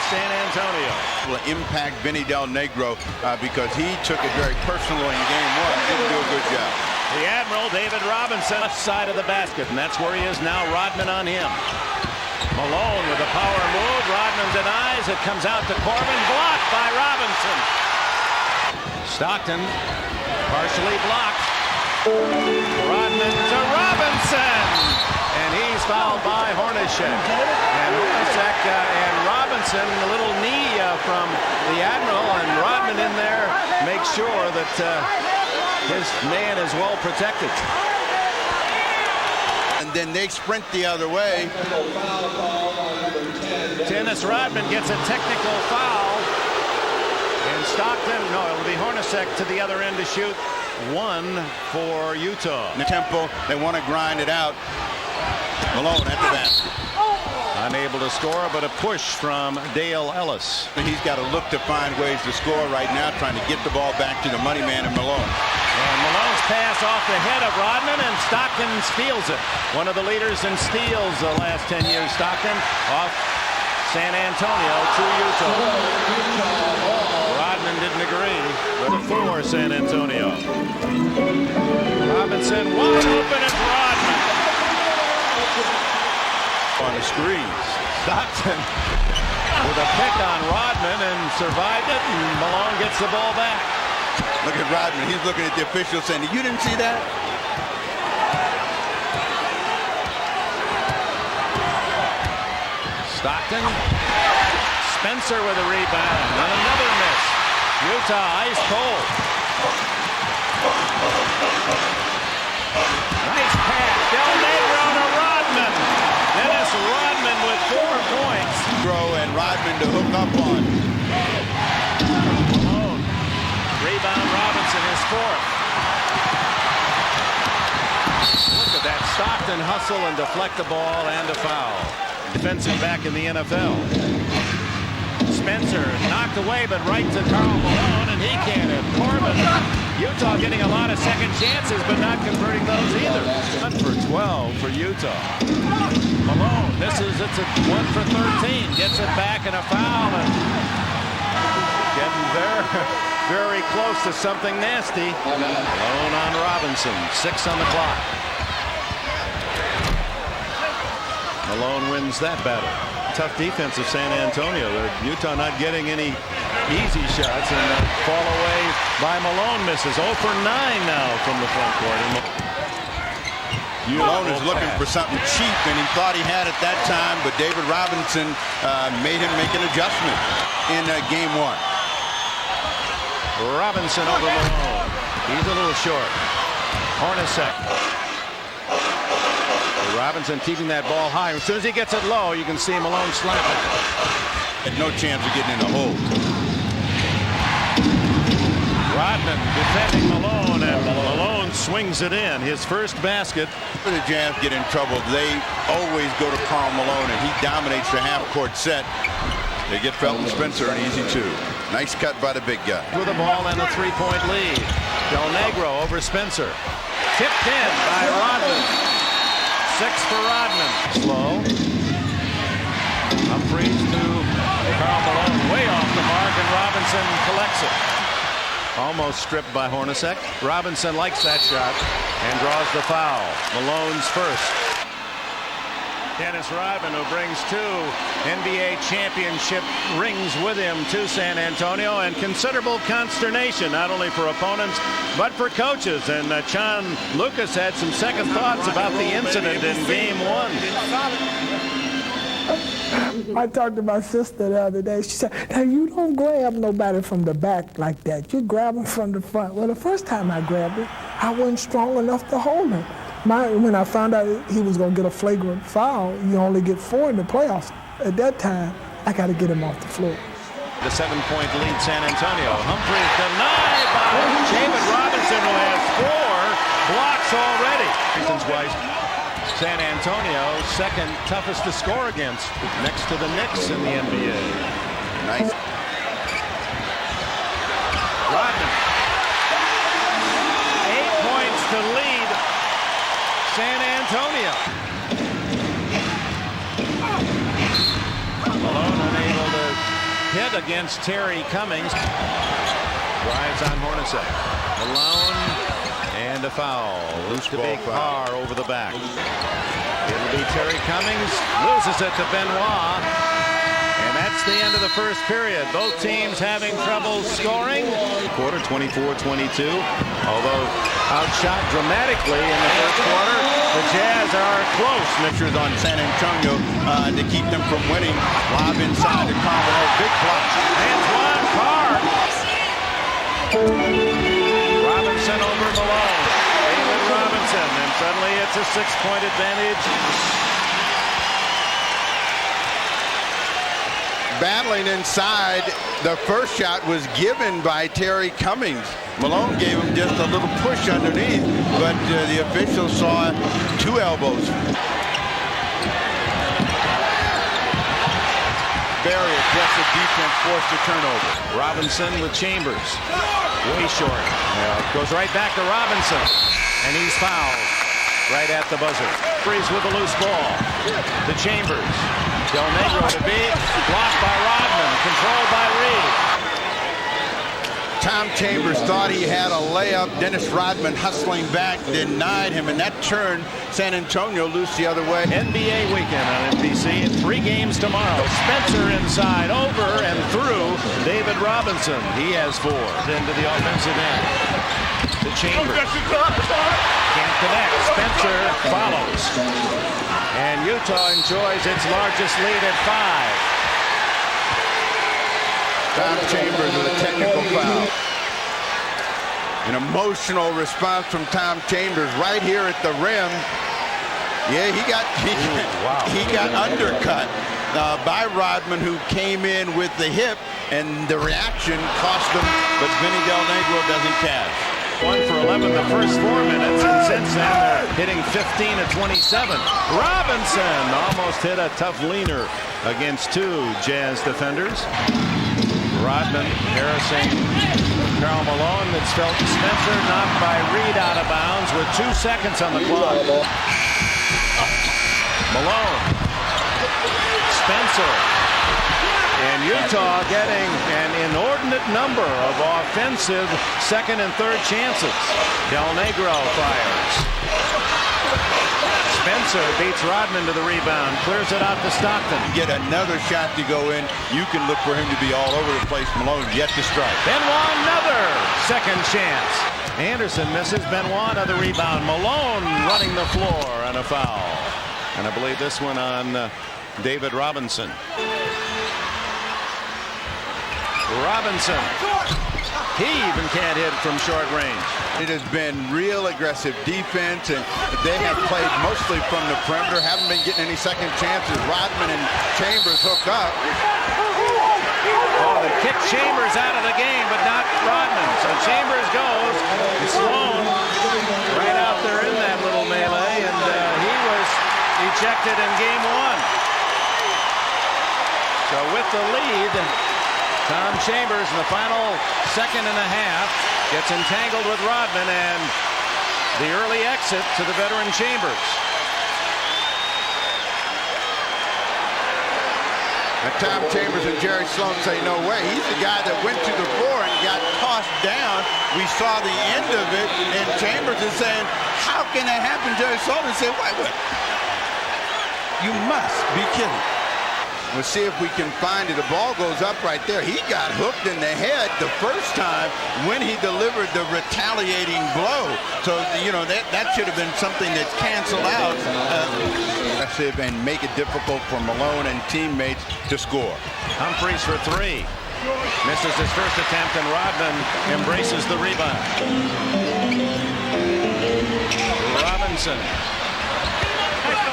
San Antonio. Will impact Vinny Del Negro because he took it very personally in game one. Didn't do a good job. The Admiral, David Robinson, left side of the basket, and that's where he is now. Rodman on him. Malone with a power move. Rodman denies. It comes out to Corbin. Blocked by Robinson. Stockton partially blocked. Rodman to Robinson. And he's fouled by Hornacek. And Hornacek and Robinson, a little knee from the Admiral, and Rodman in there makes sure that his man is well protected. And then they sprint the other way. Dennis Rodman gets a technical foul. And Stockton, no, it'll be Hornacek to the other end to shoot. One for Utah. Tempo, they want to grind it out. Malone at the basket. Unable to score, but a push from Dale Ellis. He's got to look to find ways to score right now, trying to get the ball back to the money man in Malone. And Malone's pass off the head of Rodman, and Stockton steals it. One of the leaders in steals the last 10 years. Stockton off San Antonio to Utah. Rodman didn't agree, but for San Antonio. Robinson wide open as Rodman. On the screens. Stockton with a pick on Rodman and survived it, and Malone gets the ball back. Look at Rodman. He's looking at the official saying, "You didn't see that?" Stockton. Spencer with a rebound. And another miss. Utah ice cold. Nice pass. Del Negro to Rodman. Dennis Rodman with 4 points. And Rodman to hook up on. Malone. Rebound Robinson, his 4th. Look at that. Stockton hustle and deflect the ball and a foul. Defensive back in the NFL. Spencer knocked away, but right to Karl Malone, and he can't hit. Corbin. Utah getting a lot of second chances, but not converting those either. 1 for 12 for Utah. Malone misses. It's a 1 for 13. Gets it back and a foul. And getting very close to something nasty. Malone on Robinson. 6 on the clock. Malone wins that battle. Tough defense of San Antonio. Utah not getting any easy shots, and fall away by Malone misses. 0 for 9 now from the front court. Malone is looking for something cheap, and he thought he had it that time, but David Robinson made him make an adjustment in game 1. Robinson over Malone. He's a little short. Hornacek. Robinson keeping that ball high. As soon as he gets it low, you can see Malone slap it. Had no chance of getting in the hole. Rodman defending Malone, and Malone swings it in. His first basket. For the Jazz get in trouble, they always go to Karl Malone, and he dominates the half-court set. They get Felton Spencer an easy 2. Nice cut by the big guy. With the ball and a 3-point lead. Del Negro over Spencer. Tipped in by Rodman. 6 for Rodman. Slow. Humphries to Karl Malone. Way off the mark, and Robinson collects it. Almost stripped by Hornacek. Robinson likes that shot and draws the foul. Malone's first. Dennis Rodman, who brings 2 NBA championship rings with him to San Antonio, and considerable consternation, not only for opponents, but for coaches. And John Lucas had some second thoughts about the incident in game 1. I talked to my sister the other day. She said, "Now you don't grab nobody from the back like that. You grab them from the front." Well, the first time I grabbed him, I wasn't strong enough to hold him. When I found out he was going to get a flagrant foul, you only get 4 in the playoffs. At that time, I got to get him off the floor. The 7-point lead San Antonio. Humphries denied by David Robinson, who has 4 blocks already. Reasons why San Antonio second toughest to score against, next to the Knicks in the NBA. Nice. Rodman. 8 points to lead San Antonio. Malone unable to against Terry Cummings. Drives on Hornacek. Malone and a foul. Loose to be Karl over the back. It'll be Terry Cummings. Loses it to Benoit. And that's the end of the first period. Both teams having trouble scoring. Quarter 24-22. Although outshot dramatically in the first quarter, the Jazz are close. Measures on San Antonio to keep them from winning. Lob inside to Karl. Big block. Antoine Karl. Robinson over Malone. David Robinson. And suddenly it's a 6-point advantage. Battling inside, the first shot was given by Terry Cummings. Malone gave him just a little push underneath, but the officials saw 2 elbows. Very aggressive defense, forced a turnover. Robinson with Chambers. Way short. Goes right back to Robinson. And he's fouled right at the buzzer. Freeze with the loose ball. To Chambers. Del Negro to beat. Blocked by Rodman. Controlled by Reed. Tom Chambers thought he had a layup. Dennis Rodman hustling back, denied him, and that turned San Antonio loose the other way. NBA weekend on NBC. 3 games tomorrow. Spencer inside, over and through David Robinson. He has 4 into the offensive end. To Chambers. Can't connect. Spencer follows. And Utah enjoys its largest lead at 5. Tom Chambers with a technical foul. An emotional response from Tom Chambers right here at the rim. Yeah, he got undercut by Rodman, who came in with the hip, and the reaction cost him, but Vinny Del Negro doesn't cash. 1 for 11 the first 4 minutes, and since then they're hitting 15 of 27. Robinson almost hit a tough leaner against 2 Jazz defenders. Rodman harassing Karl Malone. That's felt to Spencer, knocked by Reed out of bounds with 2 seconds on the clock. Malone. Spencer. And Utah getting an inordinate number of offensive second and third chances. Del Negro fires. Spencer beats Rodman to the rebound, clears it out to Stockton. Get another shot to go in. You can look for him to be all over the place. Malone yet to strike. Benoit another second chance. Anderson misses. Benoit another rebound. Malone running the floor on a foul. And I believe this one on David Robinson. Robinson. He even can't hit from short range. It has been real aggressive defense, and they have played mostly from the perimeter, haven't been getting any second chances. Rodman and Chambers hook up. Oh, they kick Chambers out of the game, but not Rodman. So Chambers goes. Sloan right out there in that little melee, and he was ejected in game 1. So with the lead, Tom Chambers in the final second and a half gets entangled with Rodman, and the early exit to the veteran Chambers. And Tom Chambers and Jerry Sloan say no way. He's the guy that went to the floor and got tossed down. We saw the end of it, and Chambers is saying, how can that happen? Jerry Sloan said, what? You must be kidding. We'll see if we can find it. The ball goes up right there. He got hooked in the head the first time when he delivered the retaliating blow. So, you know, that should have been something that's canceled out. And make it difficult for Malone and teammates to score. Humphries for 3. Misses his first attempt, and Rodman embraces the rebound. Robinson.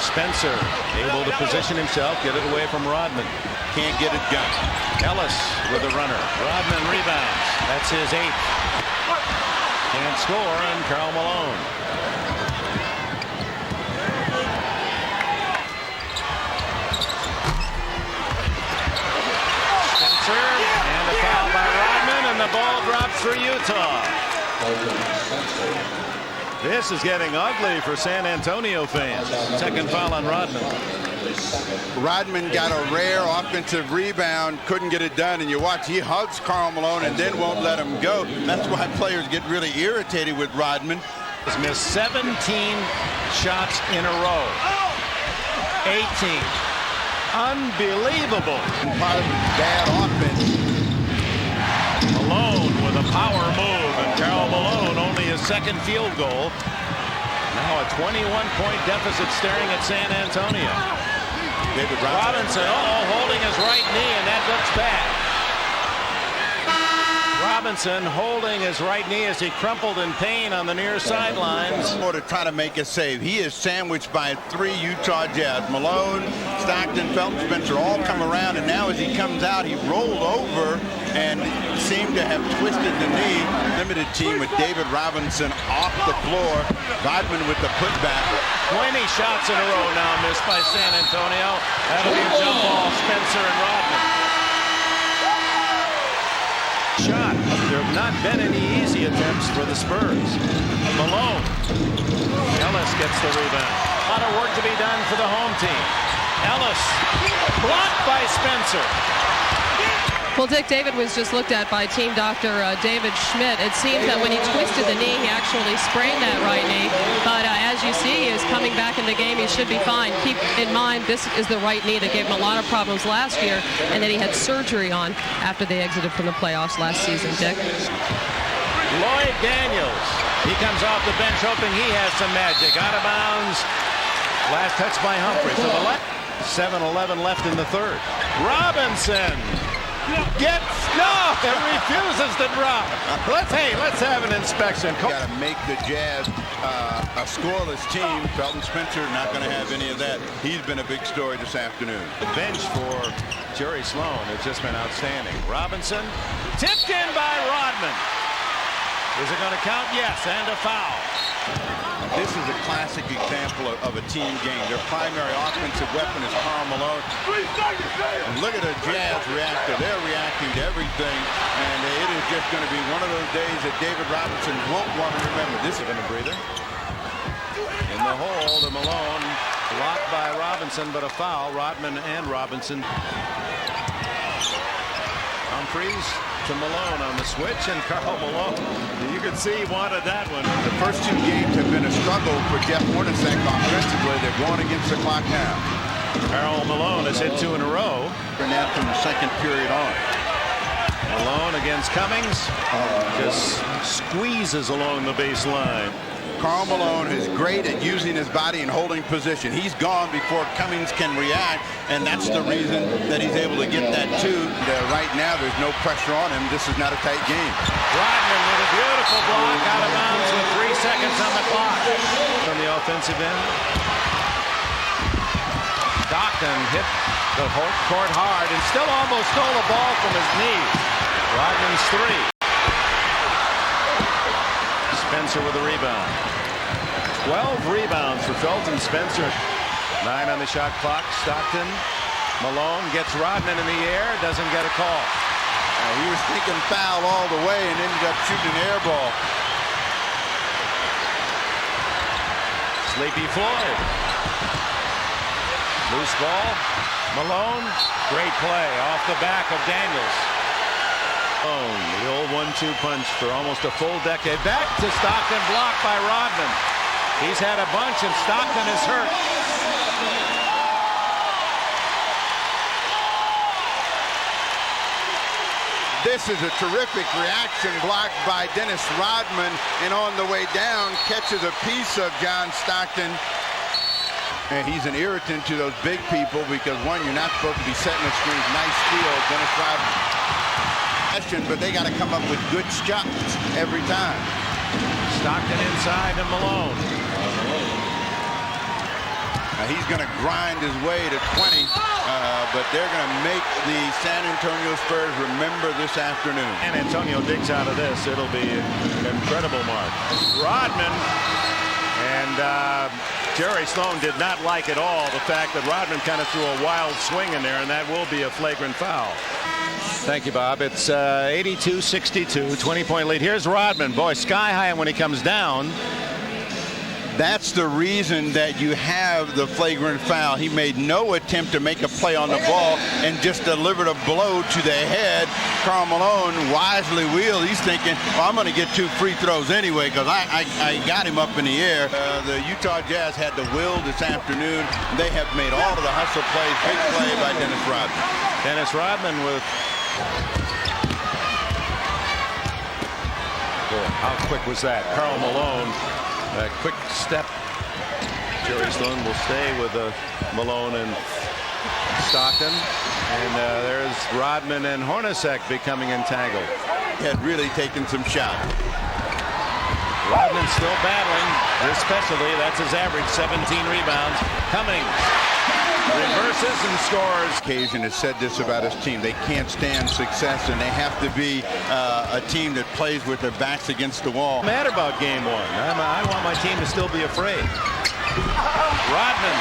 Spencer able to position himself, get it away from Rodman. Can't get it done. Ellis with a runner. Rodman rebounds. That's his 8th. Can't score on Karl Malone. Spencer and a foul by Rodman, and the ball drops for Utah. This is getting ugly for San Antonio fans. Second foul on Rodman. Rodman got a rare offensive rebound, couldn't get it done, and you watch, he hugs Karl Malone and then won't let him go. That's why players get really irritated with Rodman. He's missed 17 shots in a row. 18. Unbelievable. Part of his bad offense. Malone with a power move, and Karl Malone only his second field goal. Now a 21-point deficit staring at San Antonio. David Robinson, holding his right knee, and that looks bad. Robinson holding his right knee as he crumpled in pain on the near sidelines. Or to try to make a save. He is sandwiched by 3 Utah Jazz. Malone, Stockton, Felton, Spencer all come around, and now as he comes out, he rolled over and seemed to have twisted the knee. Limited team with David Robinson off the floor. Rodman with the putback. 20 shots in a row now missed by San Antonio. That'll be a jump ball, Spencer and Rodman. Shot. There have not been any easy attempts for the Spurs. Malone. Ellis gets the rebound. A lot of work to be done for the home team. Ellis blocked by Spencer. Well, Dick, David was just looked at by team doctor David Schmidt. It seems that when he twisted the knee, he actually sprained that right knee. But as you see, he is coming back in the game. He should be fine. Keep in mind, this is the right knee that gave him a lot of problems last year, and that he had surgery on after they exited from the playoffs last season, Dick. Lloyd Daniels. He comes off the bench hoping he has some magic. Out of bounds. Last touch by Humphrey to the left. 7:11 left in the third. Robinson. It refuses to drop. Let's have an inspection. Got to make the Jazz a scoreless team. Felton Spencer not going to have any of that. He's been a big story this afternoon. The bench for Jerry Sloan has just been outstanding. Robinson tipped in by Rodman. Is it going to count? Yes, and a foul. This is a classic example of a team game. Their primary offensive weapon is Karl Malone. And look at the Jazz reactor. They're reacting to everything, and it is just going to be one of those days that David Robinson won't want to remember. This is going to breather. In the hole to Malone. Blocked by Robinson, but a foul. Rodman and Robinson. Humphreys to Malone on the switch, and Karl Malone, you could see he wanted that one. The first 2 games have been a struggle for Jeff Hornacek offensively. They're going against the clock now. Karl Malone has hit 2 in a row. And now from the second period on. Malone against Cummings. Just squeezes along the baseline. Karl Malone is great at using his body and holding position. He's gone before Cummings can react, and that's the reason that he's able to get that 2. Right now, there's no pressure on him. This is not a tight game. Rodman with a beautiful block out of bounds with 3 seconds on the clock. From the offensive end. Stockton hit the court hard and still almost stole the ball from his knees. Rodman's 3. Spencer with a rebound. 12 rebounds for Felton Spencer. 9 on the shot clock. Stockton. Malone gets Rodman in the air. Doesn't get a call. He was thinking foul all the way and ended up shooting an air ball. Sleepy Floyd. Loose ball. Malone. Great play off the back of Daniels. Oh, the old 1-2 punch for almost a full decade. Back to Stockton, blocked by Rodman. He's had a bunch, and Stockton is hurt. This is a terrific reaction, blocked by Dennis Rodman, and on the way down, catches a piece of John Stockton. And he's an irritant to those big people because, one, you're not supposed to be setting the screens. Nice steal, Dennis Rodman. But they got to come up with good shots every time. Stockton inside to Malone. Now he's going to grind his way to 20, but they're going to make the San Antonio Spurs remember this afternoon. San Antonio digs out of this. It'll be an incredible mark. Rodman and Jerry Sloan did not like at all the fact that Rodman kind of threw a wild swing in there, and that will be a flagrant foul. Thank you, Bob. It's 82-62, 20-point lead. Here's Rodman. Boy, sky high, and when he comes down, That's the reason that you have the flagrant foul. He made no attempt to make a play on the ball and just delivered a blow to the head. Karl Malone wisely wheeled. He's thinking, well, I'm going to get 2 free throws anyway because I got him up in the air. The Utah Jazz had the will this afternoon. They have made all of the hustle plays. Big play by Dennis Rodman. Dennis Rodman with... Boy, how quick was that? Karl Malone, a quick step. Jerry Sloan will stay with Malone and Stockton. And there's Rodman and Hornacek becoming entangled. He had really taken some shots. Rodman still battling this specialty. That's his average, 17 rebounds. Cummings reverses and scores. Occasion has said this about his team. They can't stand success, and they have to be a team that plays with their backs against the wall. Mad about game 1. I want my team to still be afraid. Rodman.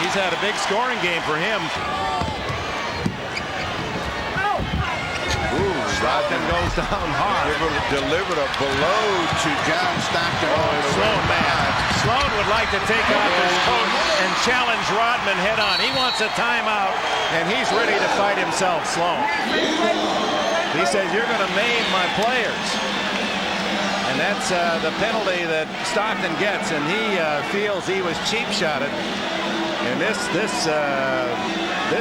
He's had a big scoring game for him. Stockton goes down hard. Delivered a blow to John Stockton. Sloan, man. Sloan would like to take off his coat and challenge Rodman head on. He wants a timeout, and he's ready to fight himself, Sloan. He says, you're going to maim my players. And that's the penalty that Stockton gets, and he feels he was cheap-shotted. And this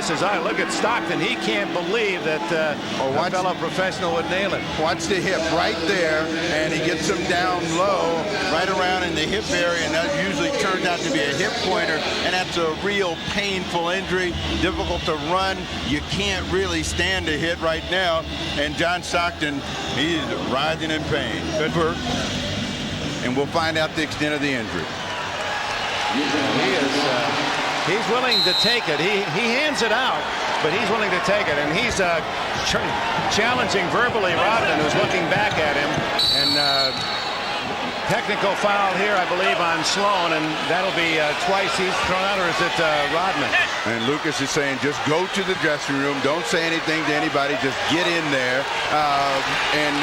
is, I look at Stockton, he can't believe that a fellow professional would nail it. Watch the hip right there, and he gets him down low, right around in the hip area, and that usually turns out to be a hip pointer, and that's a real painful injury, difficult to run. You can't really stand a hit right now, and John Stockton, he's writhing in pain. Good work, and we'll find out the extent of the injury. He's willing to take it. He hands it out, but he's willing to take it. And he's challenging verbally Rodman, who's looking back at him. And technical foul here, I believe, on Sloan. And that'll be twice he's thrown out, or is it Rodman? And Lucas is saying, just go to the dressing room. Don't say anything to anybody. Just get in there. And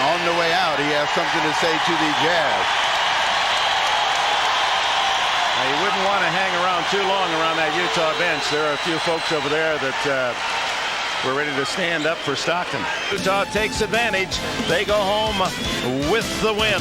on the way out, he has something to say to the Jazz. You wouldn't want to hang around too long around that Utah bench. There are a few folks over there that were ready to stand up for Stockton. Utah takes advantage. They go home with the win.